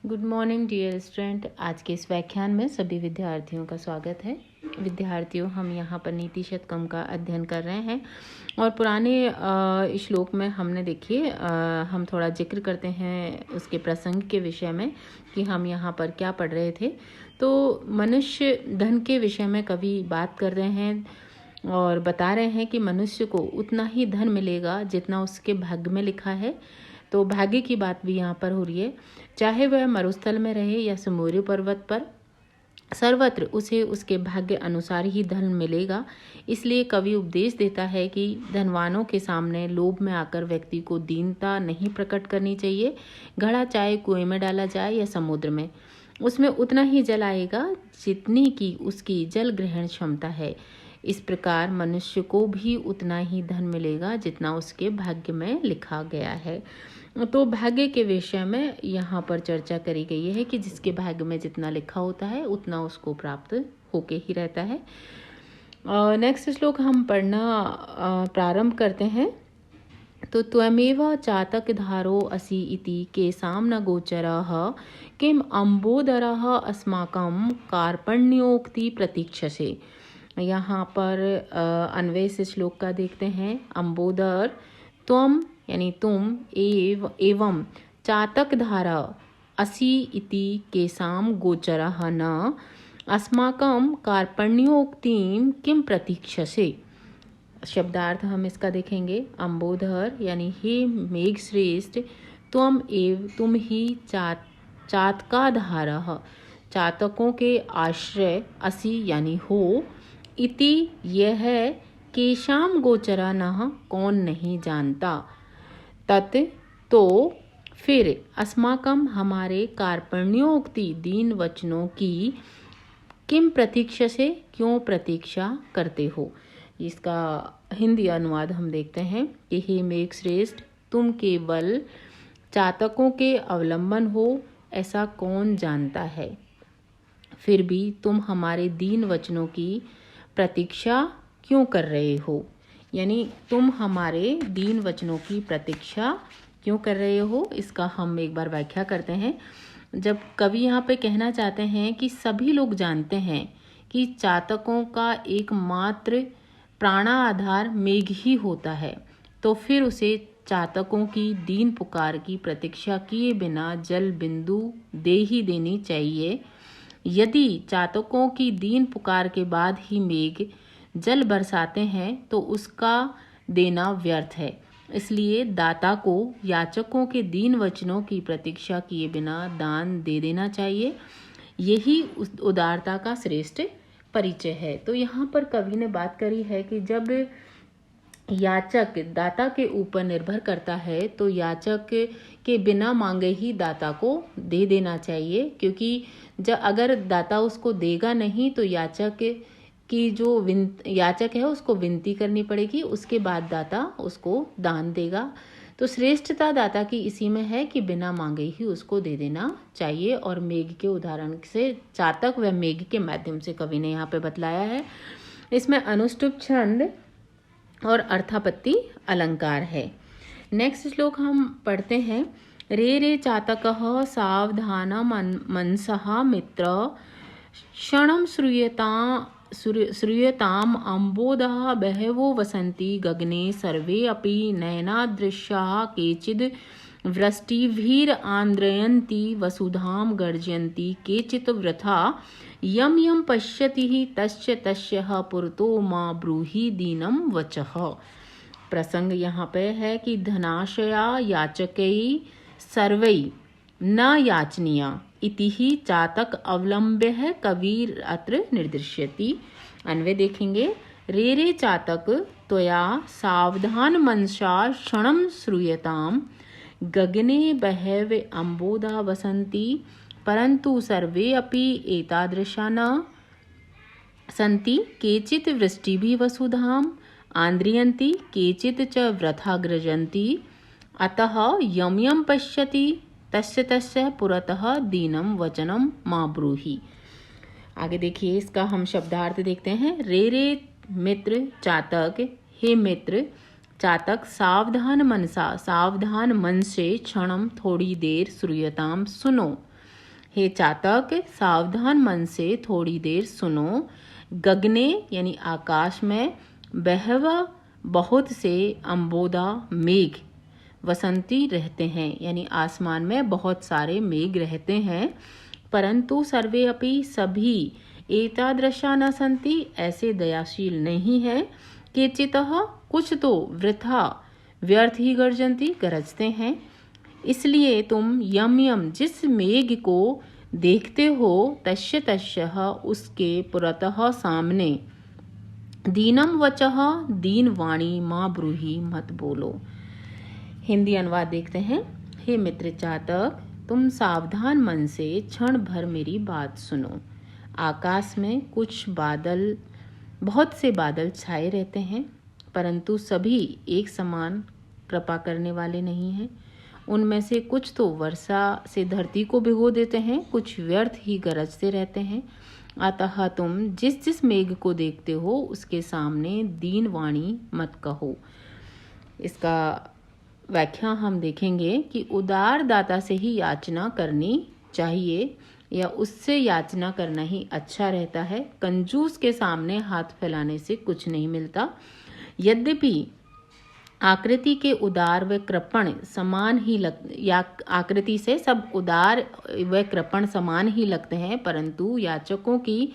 Good morning dear student. आज के इस व्याख्यान में सभी विद्यार्थियों का स्वागत है। विद्यार्थियों, हम यहाँ पर नीति शतकम का अध्ययन कर रहे हैं और पुराने श्लोक में हमने देखिए हम थोड़ा जिक्र करते हैं उसके प्रसंग के विषय में कि हम यहाँ पर क्या पढ़ रहे थे। तो मनुष्य धन के विषय में कवि बात कर रहे हैं और बता रहे हैं कि मनुष्य को उतना ही धन मिलेगा जितना उसके भाग्य में लिखा है। तो भाग्य की बात भी यहाँ पर हो रही है। चाहे वह मरुस्थल में रहे या सुमेरु पर्वत पर, सर्वत्र उसे उसके भाग्य अनुसार ही धन मिलेगा। इसलिए कवि उपदेश देता है कि धनवानों के सामने लोभ में आकर व्यक्ति को दीनता नहीं प्रकट करनी चाहिए। घड़ा चाहे कुएं में डाला जाए या समुद्र में, उसमें उतना ही जल आएगा जितनी की उसकी जल ग्रहण क्षमता है। इस प्रकार मनुष्य को भी उतना ही धन मिलेगा जितना उसके भाग्य में लिखा गया है। तो भाग्य के विषय में यहाँ पर चर्चा करी गई है कि जिसके भाग्य में जितना लिखा होता है उतना उसको प्राप्त होके ही रहता है। नेक्स्ट श्लोक हम पढ़ना प्रारंभ करते हैं। तो त्वमेव चातक धारो असि इति केसां न गोचरः किम अम्बोदरः अस्माकं कार्पण्योक्ति प्रतीक्षसे। यहाँ पर अन्वय से श्लोक का देखते हैं। अम्बोदर त्वम यानी तुम, एवं चातक धारा असि इति केसां गोचरः न अस्माकं कार्पण्योक्तिं किम प्रतीक्षसे। शब्दार्थ हम इसका देखेंगे। अम्बोधर यानी हे मेघ श्रेष्ठ, तुम ही चातकाधारः चातकों के आश्रय, असि यानी हो, इति यह केशाम गोचरा न कौन नहीं जानता, तत् तो फिर, अस्माकम हमारे, कार्पण्योक्ति दीन वचनों की, किम प्रतीक्षा से क्यों प्रतीक्षा करते हो। इसका हिंदी अनुवाद हम देखते हैं कि हे मेघ श्रेष्ठ, तुम केवल चातकों के अवलंबन हो ऐसा कौन जानता है, फिर भी तुम हमारे दीन वचनों की प्रतीक्षा क्यों कर रहे हो। यानी तुम हमारे दीन वचनों की प्रतीक्षा क्यों कर रहे हो, इसका हम एक बार व्याख्या करते हैं। जब कवि यहाँ पे कहना चाहते हैं कि सभी लोग जानते हैं कि चातकों का एकमात्र प्राणाधार मेघ ही होता है, तो फिर उसे चातकों की दीन पुकार की प्रतीक्षा किए बिना जल बिंदु दे ही देनी चाहिए। यदि चातकों की दीन पुकार के बाद ही मेघ जल बरसाते हैं तो उसका देना व्यर्थ है। इसलिए दाता को याचकों के दीन वचनों की प्रतीक्षा किए बिना दान दे देना चाहिए। यही उदारता का श्रेष्ठ परिचय है। तो यहाँ पर कवि ने बात करी है कि जब याचक दाता के ऊपर निर्भर करता है तो याचक के बिना मांगे ही दाता को दे देना चाहिए, क्योंकि जब अगर दाता उसको देगा नहीं तो याचक की जो याचक है उसको विनती करनी पड़ेगी, उसके बाद दाता उसको दान देगा। तो श्रेष्ठता दाता की इसी में है कि बिना मांगे ही उसको दे देना चाहिए। और मेघ के उदाहरण से चातक व मेघ के माध्यम से कवि ने यहाँ पे बतलाया है। इसमें अनुष्टुप छंद और अर्थापत्ति अलंकार है। नेक्स्ट श्लोक हम पढ़ते हैं। रे रे चातकः सावधान मनसः मित्र क्षणं श्रूयताम् अम्बोधः बहवो वसन्ति गगने सर्वे अपि नयनादृश्याः केचिद् वृष्टिभिरान्द्रयन्ति वसुधां गर्जयन्ति केचित् वृथा यम यम पश्यति तस्य तस्यः पुरतो मा ब्रूहि दीनं वचः। प्रसंग यहाँ पे है कि धनाशया याचकै सर्वै न याचनीया इति ही चातक अवलंब्य कविर अत्र निर्दिश्यति। अन्वय देखेंगे। रे रे चातक त्वया सावधान मनसा क्षणं श्रूयताम् गगने बहव अम्बोधा वसन्ति परंतु सर्वे अपि एतादृशा न सन्ति केचित् वृष्टिभिः वसुधाम् आन्द्रियन्ति केचित् च वृथा गृजन्ति अतः यम यम पश्यति तस्य तस्य पुरतः दीनं वचनं मा ब्रूहि। आगे देखिए, इसका हम शब्दार्थ देखते हैं। रे रे मित्र चातक, हे मित्र चातक, सावधान मनसा सावधान मन से क्षणम थोड़ी देर श्रूयताम सुनो हे चातक, सावधान मन से थोड़ी देर सुनो। गगने यानी आकाश में, बहव बहुत से अम्बोदा मेघ वसंती रहते हैं, यानी आसमान में बहुत सारे मेघ रहते हैं। परंतु सर्वे अपि सभी एतादृशा न सन्ति, ऐसे दयाशील नहीं है। केचितः कुछ तो वृथा व्यर्थ ही गर्जन्ति, गरजते हैं। इसलिए तुम यम यम जिस मेघ को देखते हो, तस्य तस्यः उसके पुरतः सामने, दीनम वचः दीन वाणी माँ ब्रूहि मत बोलो। हिंदी अनुवाद देखते हैं। हे मित्र चातक, तुम सावधान मन से क्षण भर मेरी बात सुनो। आकाश में कुछ बादल, बहुत से बादल छाए रहते हैं, परंतु सभी एक समान कृपा करने वाले नहीं हैं। उनमें से कुछ तो वर्षा से धरती को भिगो देते हैं, कुछ व्यर्थ ही गरजते रहते हैं। अतः तुम जिस जिस मेघ को देखते हो, उसके सामने दीन वाणी मत कहो। इसका व्याख्या हम देखेंगे कि उदार दाता से ही याचना करनी चाहिए, या उससे याचना करना ही अच्छा रहता है। कंजूस के सामने हाथ फैलाने से कुछ नहीं मिलता। यद्यपि आकृति के उदार व कृपण समान ही या आकृति से सब उदार व कृपण समान ही लगते हैं, परंतु याचकों की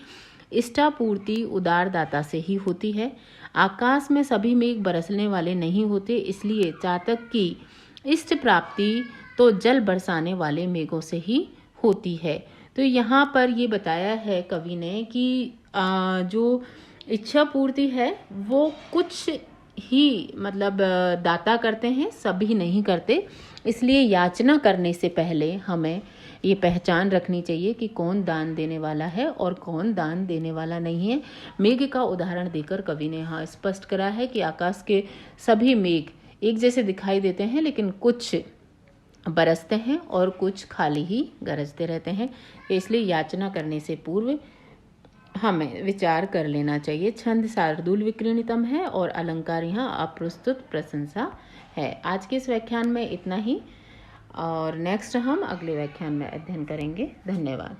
इष्टापूर्ति उदार दाता से ही होती है। आकाश में सभी मेघ बरसने वाले नहीं होते, इसलिए चातक की इष्ट प्राप्ति तो जल बरसाने वाले मेघों से ही होती है। तो यहाँ पर ये बताया है कवि ने कि जो इच्छा पूर्ति है वो कुछ ही मतलब दाता करते हैं, सभी नहीं करते। इसलिए याचना करने से पहले हमें ये पहचान रखनी चाहिए कि कौन दान देने वाला है और कौन दान देने वाला नहीं है। मेघ का उदाहरण देकर कवि ने यहाँ स्पष्ट करा है कि आकाश के सभी मेघ एक जैसे दिखाई देते हैं, लेकिन कुछ बरसते हैं और कुछ खाली ही गरजते रहते हैं। इसलिए याचना करने से पूर्व हमें विचार कर लेना चाहिए। छंद शार्दूल विक्रीणितम है और अलंकार यहाँ अप्रस्तुत प्रशंसा है। आज के इस व्याख्यान में इतना ही, और नेक्स्ट हम अगले व्याख्यान में अध्ययन करेंगे। धन्यवाद।